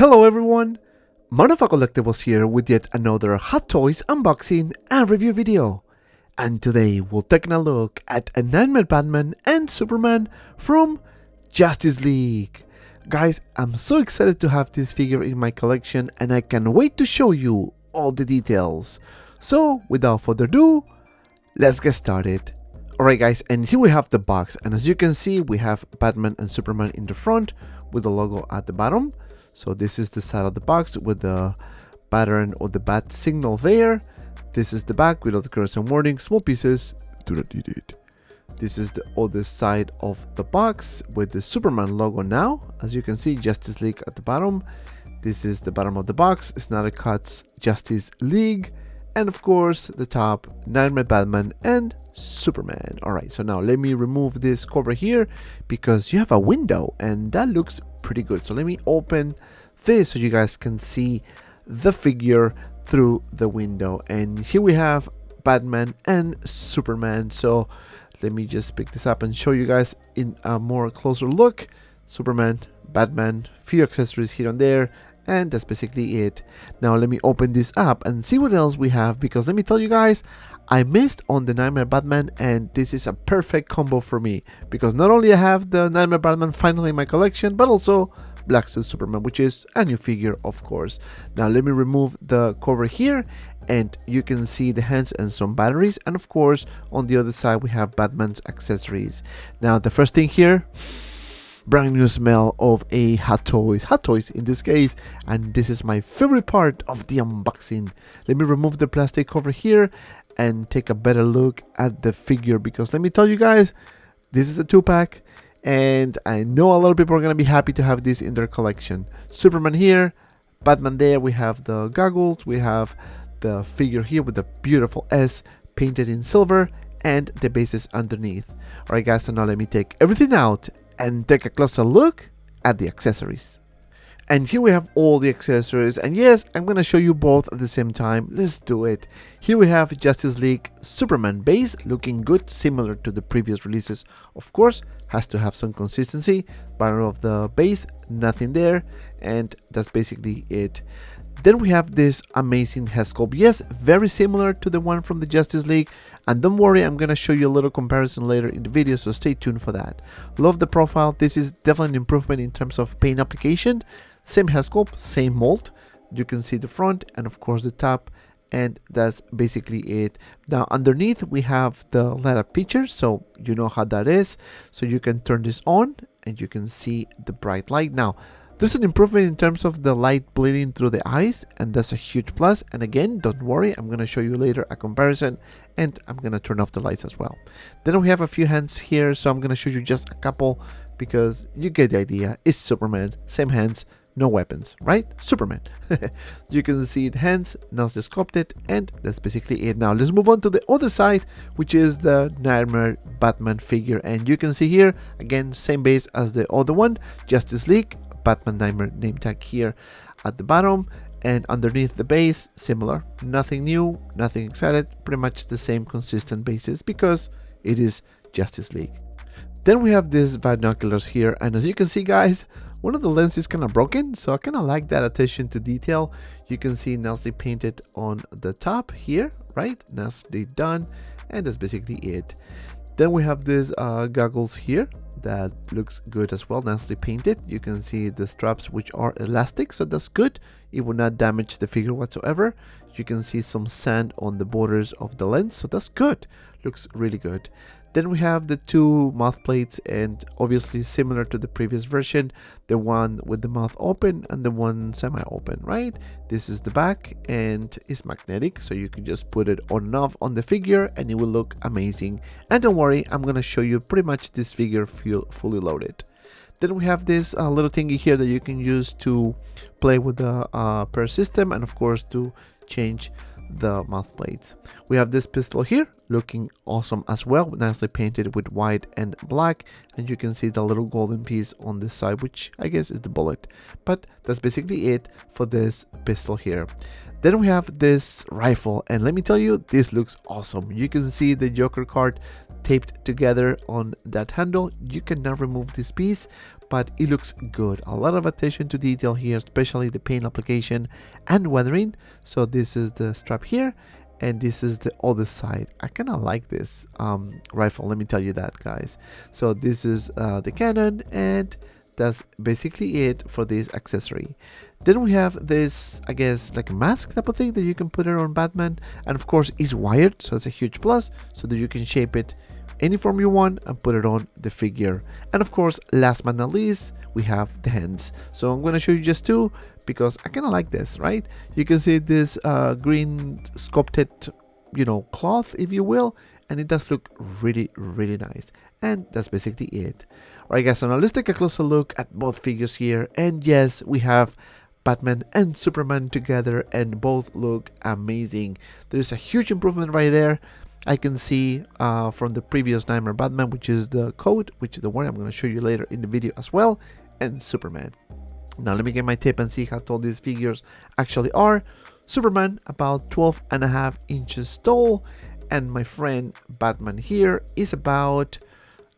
Hello everyone, Motherfucker Collectibles here with yet another Hot Toys unboxing and review video. And today we're taking a look at a Knightmare Batman and Superman from Justice League. Guys, I'm so excited to have this figure in my collection and I can't wait to show you all the details. So without further ado, let's get started. Alright guys, and here we have the box, and as you can see we have Batman and Superman in the front with the logo at the bottom. So this is the side of the box with the pattern or the bat signal there. This is the back with all the colors and wording, small pieces, do not need it. This is the other side of the box with the Superman logo now. As you can see, Justice League at the bottom. This is the bottom of the box, Snyder Cuts Justice League. And of course, the top, Knightmare Batman and Superman. Alright, so now let me remove this cover here because you have a window and that looks pretty good. So let me open this so you guys can see the figure through the window. And here we have Batman and Superman. So let me just pick this up and show you guys in a more closer look. Superman, Batman, few accessories here and there. And that's basically it. Now let me open this up and see what else we have, because let me tell you guys, I missed on the Knightmare Batman and this is a perfect combo for me, because not only I have the Knightmare Batman finally in my collection, but also Black Suit Superman, which is a new figure of course. Now let me remove the cover here and you can see the hands and some batteries, and of course on the other side we have Batman's accessories. Now the first thing here, brand new smell of a Hot Toys in this case, and this is my favorite part of the unboxing. Let me remove the plastic cover here and take a better look at the figure, because let me tell you guys, this is a 2-pack and I know a lot of people are gonna be happy to have this in their collection. Superman here, Batman there, we have the goggles, we have the figure here with the beautiful S painted in silver and the bases underneath. Alright guys, so now let me take everything out and take a closer look at the accessories. And here we have all the accessories, and yes, I'm gonna show you both at the same time. Let's do it. Here we have Justice League Superman base, looking good, similar to the previous releases. Of course, has to have some consistency. Bottom of the base, nothing there, and that's basically it. Then we have this amazing head sculpt. Yes, very similar to the one from the Justice League. And don't worry, I'm going to show you a little comparison later in the video, so stay tuned for that. Love the profile. This is definitely an improvement in terms of paint application. Same head sculpt, same mold. You can see the front and of course the top. And that's basically it. Now underneath we have the light up feature, so you know how that is. So you can turn this on and you can see the bright light. Now there's an improvement in terms of the light bleeding through the eyes, and that's a huge plus. And again, don't worry, I'm going to show you later a comparison, and I'm going to turn off the lights as well. Then we have a few hands here, so I'm going to show you just a couple because you get the idea. It's Superman, same hands, no weapons, right? Superman. You can see the hands, nicely sculpted, and that's basically it. Now let's move on to the other side, which is the Knightmare Batman figure. And you can see here, again, same base as the other one, Justice League. Batman Knightmare name tag here at the bottom, and underneath the base similar, nothing new, nothing excited, pretty much the same consistent basis because it is Justice League. Then we have these binoculars here, and as you can see guys, one of the lenses is kind of broken, so I kind of like that attention to detail. You can see nicely painted on the top here, right? Nicely done, and that's basically it. Then we have these goggles here that looks good as well, nicely painted. You can see the straps which are elastic, so that's good. It will not damage the figure whatsoever. You can see some sand on the borders of the lens, so that's good. Looks really good. Then we have the two mouth plates, and obviously similar to the previous version, the one with the mouth open and the one semi-open, right? This is the back and it's magnetic, so you can just put it on and off on the figure and it will look amazing. And don't worry, I'm gonna show you pretty much this figure fully loaded. Then we have this little thingy here that you can use to play with the per system, and of course to change the mouth plates. We have this pistol here looking awesome as well, nicely painted with white and black, and you can see the little golden piece on this side, which I guess is the bullet. But that's basically it for this pistol here. Then we have this rifle, and let me tell you, this looks awesome. You can see the Joker card taped together on that handle. You cannot remove this piece, but it looks good. A lot of attention to detail here, especially the paint application and weathering. So this is the strap here, and this is the other side. I kind of like this rifle, let me tell you that, guys. So this is the cannon, and that's basically it for this accessory. Then we have this, I guess, like a mask type of thing that you can put it on Batman, and of course it's wired, so it's a huge plus, so that you can shape it any form you want and put it on the figure. And of course, last but not least, we have the hands. So I'm going to show you just two because I kind of like this, right? You can see this green sculpted, you know, cloth, if you will, and it does look really, really nice. And that's basically it. Alright guys, so now let's take a closer look at both figures here. And yes, we have Batman and Superman together, and both look amazing. There's a huge improvement right there. I can see from the previous Knightmare Batman, which is the coat, which is the one I'm going to show you later in the video as well, and Superman. Now let me get my tape and see how tall these figures actually are. Superman about 12.5 inches tall, and my friend Batman here is about,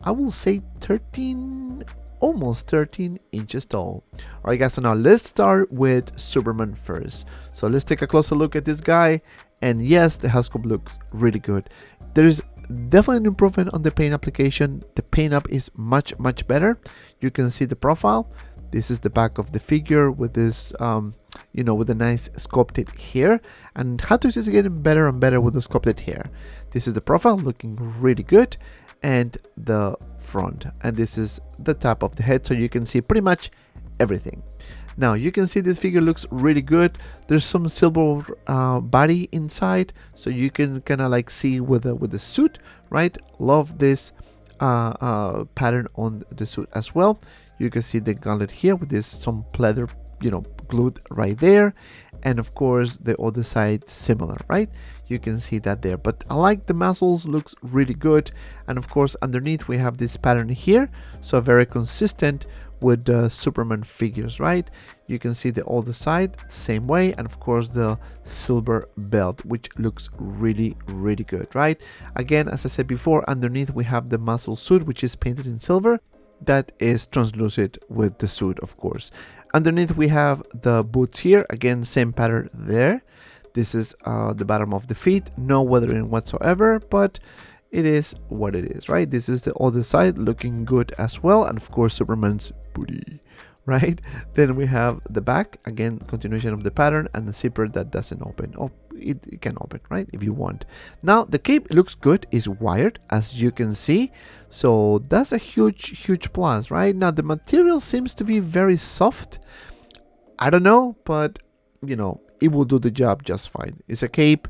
I will say, 13, almost 13 inches tall. Alright guys, so now let's start with Superman first. So let's take a closer look at this guy. And yes, the HAWKWARTOYZ looks really good. There is definitely an improvement on the paint application. The paint up is much better. You can see the profile. This is the back of the figure with this, you know, with a nice sculpted hair. And HAWKWARTOYZ is getting better and better with the sculpted hair. This is the profile, looking really good, and the front. And this is the top of the head, so you can see pretty much everything. Now you can see this figure looks really good. There's some silver body inside, so you can kind of like see with the suit, right? Love this pattern on the suit as well. You can see the gauntlet here with this some pleather, you know, glued right there, and of course the other side similar, right? You can see that there, but I like the muscles, looks really good. And of course underneath we have this pattern here, so very consistent with the Superman figures, right? You can see the other side same way, and of course the silver belt, which looks really good, right? Again, as I said before, underneath we have the muscle suit, which is painted in silver. That is translucent with the suit, of course. Underneath we have the boots here, again same pattern there. This is the bottom of the feet, no weathering whatsoever, but it is what it is, right? This is the other side, looking good as well, and of course Superman's booty, right? Then we have the back, again continuation of the pattern, and the zipper that doesn't open. Oh, it can open, right, if you want. Now the cape looks good, is wired, as you can see, so that's a huge plus, right? Now the material seems to be very soft. I don't know, but you know, it will do the job just fine. It's a cape,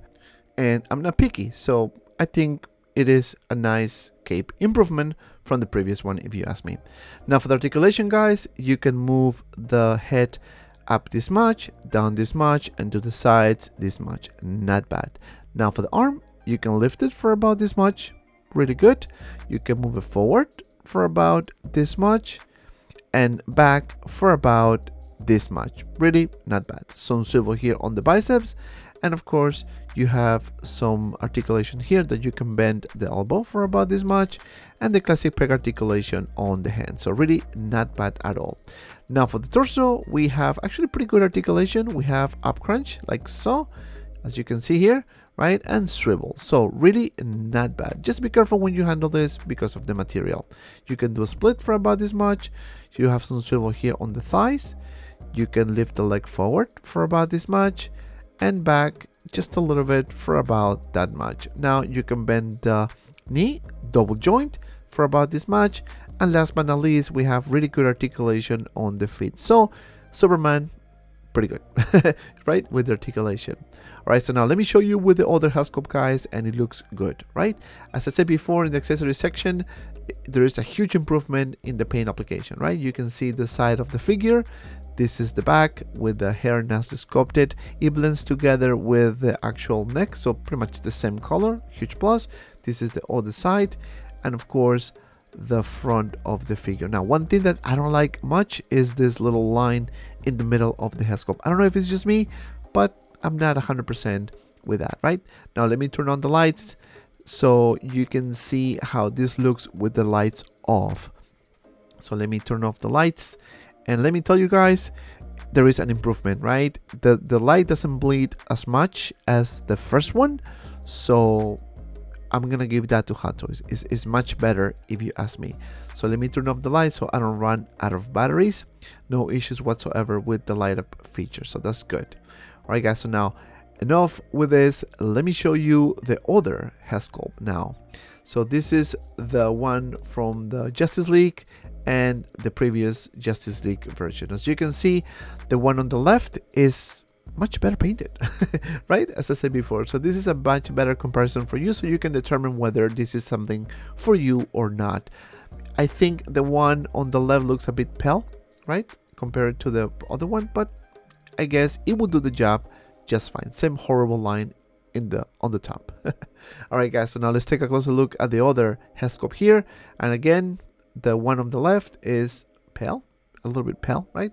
and I'm not picky, so I think it is a nice cape improvement from the previous one, if you ask me. Now for the articulation, guys, you can move the head up this much, down this much, and to the sides this much. Not bad. Now for the arm, you can lift it for about this much. Really good. You can move it forward for about this much, and back for about this much. Really not bad. Some swivel here on the biceps, and of course you have some articulation here that you can bend the elbow for about this much, and the classic peg articulation on the hand. So really not bad at all. Now for the torso, we have actually pretty good articulation. We have up crunch like so, as you can see here, right, and swivel. So really not bad. Just be careful when you handle this because of the material. You can do a split for about this much. You have some swivel here on the thighs. You can lift the leg forward for about this much, and back just a little bit for about that much. Now you can bend the knee, double joint for about this much, and last but not least, we have really good articulation on the feet. So Superman, pretty good, right, with the articulation. All right, so now let me show you with the other HAWKWARTOYZ, guys, and it looks good, right? As I said before, in the accessory section, there is a huge improvement in the paint application, right? You can see the side of the figure. This is the back with the hair nicely sculpted. It blends together with the actual neck, so pretty much the same color, huge plus. This is the other side, and of course the front of the figure. Now one thing that I don't like much is this little line in the middle of the HAWKWARTOYZ. I don't know if it's just me, but I'm not 100% with that, right? Now let me turn on the lights. so you can see how this looks with the lights off. So let me turn off the lights, and let me tell you guys, there is an improvement, right? The light doesn't bleed as much as the first one, so I'm gonna give that to Hot Toys. It's much better if you ask me. So let me turn off the light so I don't run out of batteries. No issues whatsoever with the light up feature, so that's good. All right, guys, so now enough with this. Let me show you the other head sculpt now. So this is the one from the Justice League and the previous Justice League version. As you can see, the one on the left is much better painted, right? As I said before. So this is a much better comparison for you, so you can determine whether this is something for you or not. I think the one on the left looks a bit pale, right, compared to the other one, but I guess it will do the job just fine. Same horrible line on the top. All right, guys, so now let's take a closer look at the other head sculpt here. And again, the one on the left is pale, a little bit pale, right?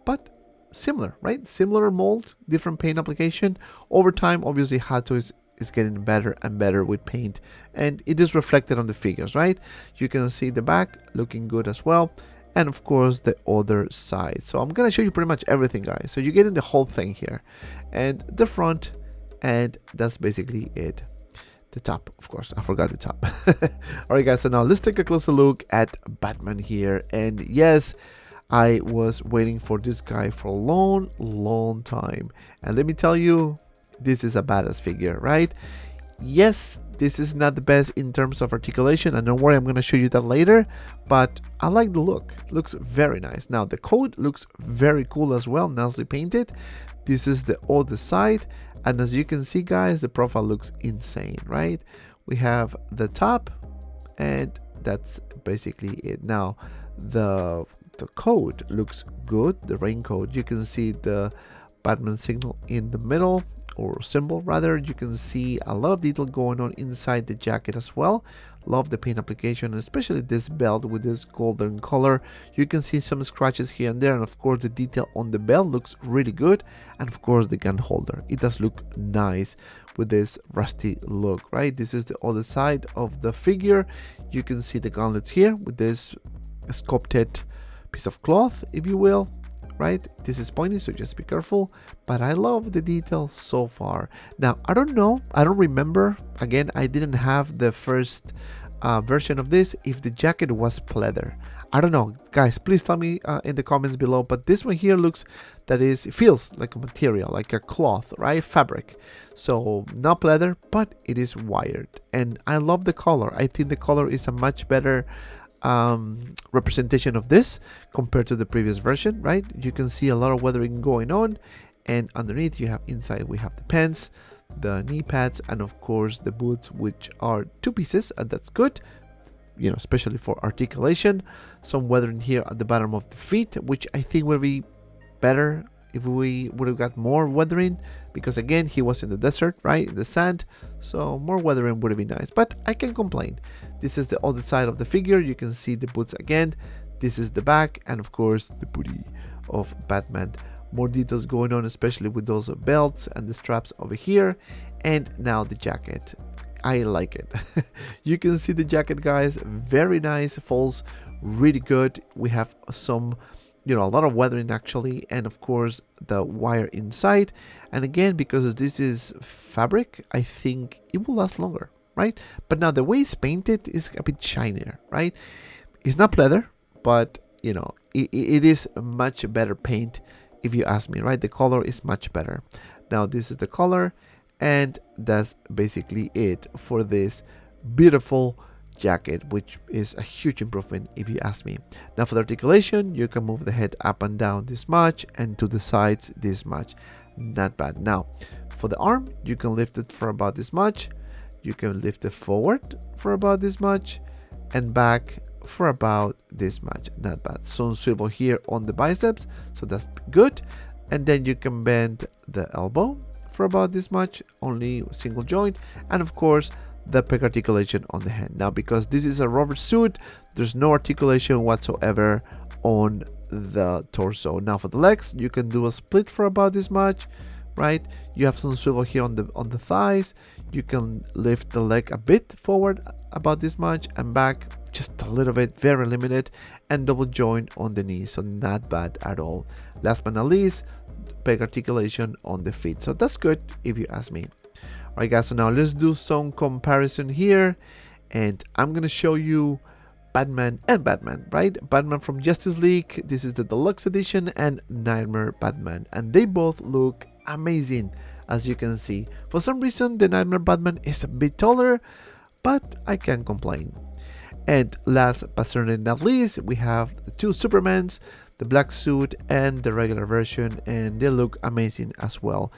But similar, right? Similar mold, different paint application. Over time, obviously, Hot Toys is getting better and better with paint, and it is reflected on the figures, right? You can see the back looking good as well, and of course the other side. So I'm gonna show you pretty much everything, guys, so you're getting the whole thing here, and the front, and that's basically it. The top, of course, I forgot the top. All right, guys, so now let's take a closer look at Batman here. And yes, I was waiting for this guy for a long time, and let me tell you, this is a badass figure, right? Yes, this is not the best in terms of articulation, and don't worry, I'm going to show you that later, but I like the look. It looks very nice. Now the coat looks very cool as well, nicely painted. This is the other side, and as you can see, guys, the profile looks insane, right? We have the top, and that's basically it. Now the coat looks good. The raincoat, you can see the Batman signal in the middle, or symbol rather. You can see a lot of detail going on inside the jacket as well. Love the paint application, especially this belt with this golden color. You can see some scratches here and there, and of course the detail on the belt looks really good, and of course the gun holder, it does look nice with this rusty look, right? This is the other side of the figure. You can see the gauntlets here with this sculpted piece of cloth, if you will, right? This is pointy, so just be careful, but I love the detail so far. Now I don't know, I don't remember, again, I didn't have the first version of this, if the jacket was pleather. I don't know, guys, please tell me in the comments below, but this one here looks, it feels like a material, like a cloth, right? Fabric. So not pleather, but it is wired, and I love the color. I think the color is a much better representation of this compared to the previous version, right? You can see a lot of weathering going on, and underneath you have, inside we have the pants, the knee pads, and of course the boots, which are two pieces, and that's good, you know, especially for articulation. Some weathering here at the bottom of the feet, which I think will be better if we would have got more weathering, because again, he was in the desert, right, in the sand, so more weathering would have been nice, but I can't complain. This is the other side of the figure. You can see the boots again. This is the back, and of course the booty of Batman. More details going on, especially with those belts and the straps over here. And now the jacket, I like it. You can see the jacket, guys, very nice, falls really good. We have some, you know, a lot of weathering actually, and of course the wire inside. And again, because this is fabric, I think it will last longer, right? But now the way it's painted is a bit shinier, right? It's not pleather, but you know, it is a much better paint if you ask me, right? The color is much better. Now this is the color, and that's basically it for this beautiful jacket, which is a huge improvement if you ask me. Now for the articulation, you can move the head up and down this much, and to the sides this much. Not bad. Now for the arm, you can lift it for about this much, you can lift it forward for about this much, and back for about this much. Not bad. Some swivel here on the biceps, so that's good. And then you can bend the elbow for about this much, only single joint, and of course the pec articulation on the hand. Now because this is a rubber suit, there's no articulation whatsoever on the torso. Now for the legs, you can do a split for about this much, right? You have some swivel here on the thighs. You can lift the leg a bit forward, about this much, and back just a little bit, very limited, and double joint on the knee, so not bad at all. Last but not least, peg articulation on the feet, so that's good if you ask me. All right, guys, so now let's do some comparison here, and I'm gonna show you Batman and Batman, right? Batman from Justice League, this is the deluxe edition, and Knightmare Batman, and they both look amazing. As you can see, for some reason the Knightmare Batman is a bit taller, but I can't complain. And last but certainly not least, we have the two Supermans, the black suit and the regular version, and they look amazing as well.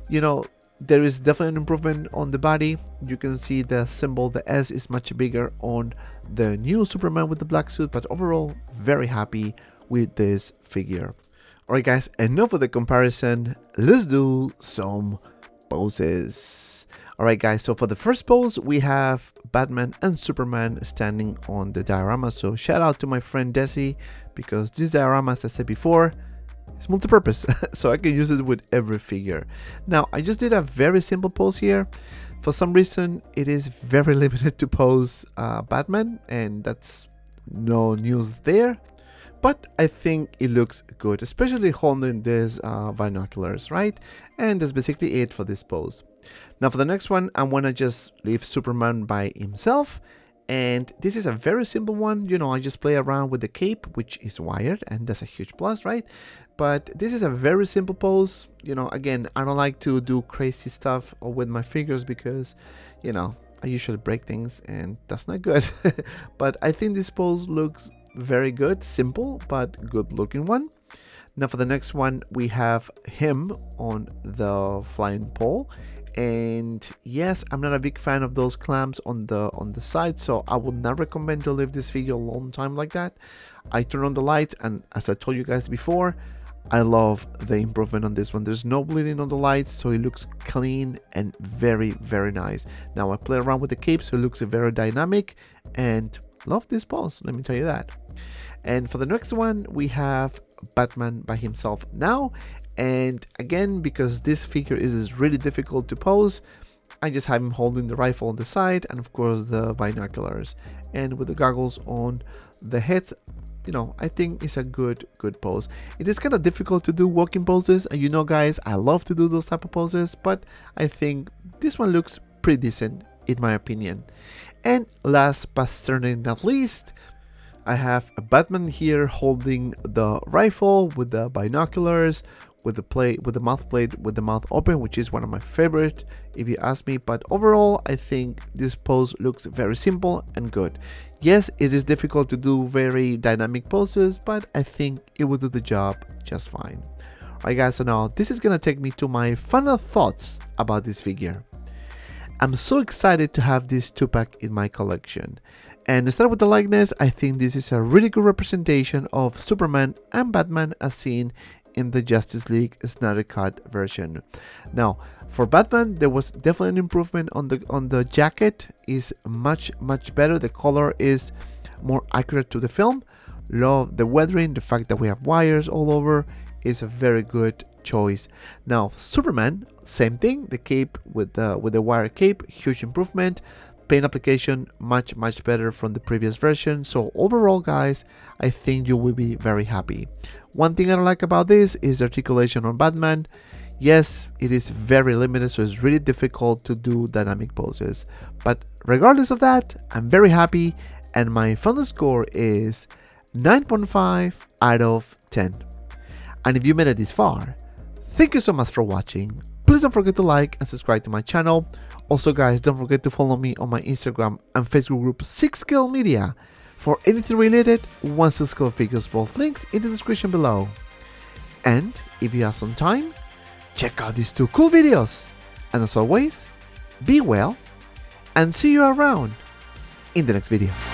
You know, there is definitely an improvement on the body. You can see the symbol, the S, is much bigger on the new Superman with the black suit, but overall very happy with this figure. Alright guys, enough of the comparison, let's do some poses. Alright guys, so for the first pose we have Batman and Superman standing on the diorama. So shout out to my friend Desi, because this diorama, as I said before, is multi-purpose, so I can use it with every figure. Now I just did a very simple pose here. For some reason it is very limited to pose Batman, and that's no news there. But I think it looks good, especially holding these binoculars, right? And that's basically it for this pose. Now for the next one, I want to just leave Superman by himself. And this is a very simple one. You know, I just play around with the cape, which is wired, and that's a huge plus, right? But this is a very simple pose. You know, again, I don't like to do crazy stuff with my figures because, you know, I usually break things and that's not good. But I think this pose looks very good, simple but good looking one. Now for the next one, we have him on the flying pole, and yes, I'm not a big fan of those clamps on the side, so I would not recommend to leave this figure a long time like that. I turn on the lights, and as I told you guys before, I love the improvement on this one. There's no bleeding on the lights, so it looks clean and very, very nice. Now I play around with the cape, so it looks very dynamic, and love this pose, let me tell you that. And for the next one, we have Batman by himself now. And again, because this figure is really difficult to pose, I just have him holding the rifle on the side, and of course the binoculars, and with the goggles on the head. You know, I think it's a good pose. It is kind of difficult to do walking poses, and you know guys, I love to do those type of poses, but I think this one looks pretty decent in my opinion. And last but certainly not least, I have a Batman here holding the rifle with the binoculars, with the mouth plate, with the mouth open, which is one of my favorite if you ask me. But overall, I think this pose looks very simple and good. Yes, it is difficult to do very dynamic poses, but I think it will do the job just fine. Alright guys, so now this is gonna take me to my final thoughts about this figure. I'm so excited to have this 2-pack in my collection. And to start with the likeness, I think this is a really good representation of Superman and Batman as seen in the Justice League Snyder Cut version. Now, for Batman, there was definitely an improvement on the jacket. Is much better. The color is more accurate to the film. Love the weathering, the fact that we have wires all over is a very good choice. Now, Superman, same thing. The cape with the wire cape, huge improvement. Paint application much better from the previous version. So overall guys, I think you will be very happy. One thing I don't like about this is the articulation on Batman. Yes, it is very limited, so it's really difficult to do dynamic poses, but regardless of that, I'm very happy, and my final score is 9.5 out of 10. And if you made it this far, thank you so much for watching. Please don't forget to like and subscribe to my channel. Also guys, don't forget to follow me on my Instagram and Facebook group 6Scale Media for anything related 1/6 figures, both links in the description below. And if you have some time, check out these 2 cool videos. And as always, be well and see you around in the next video.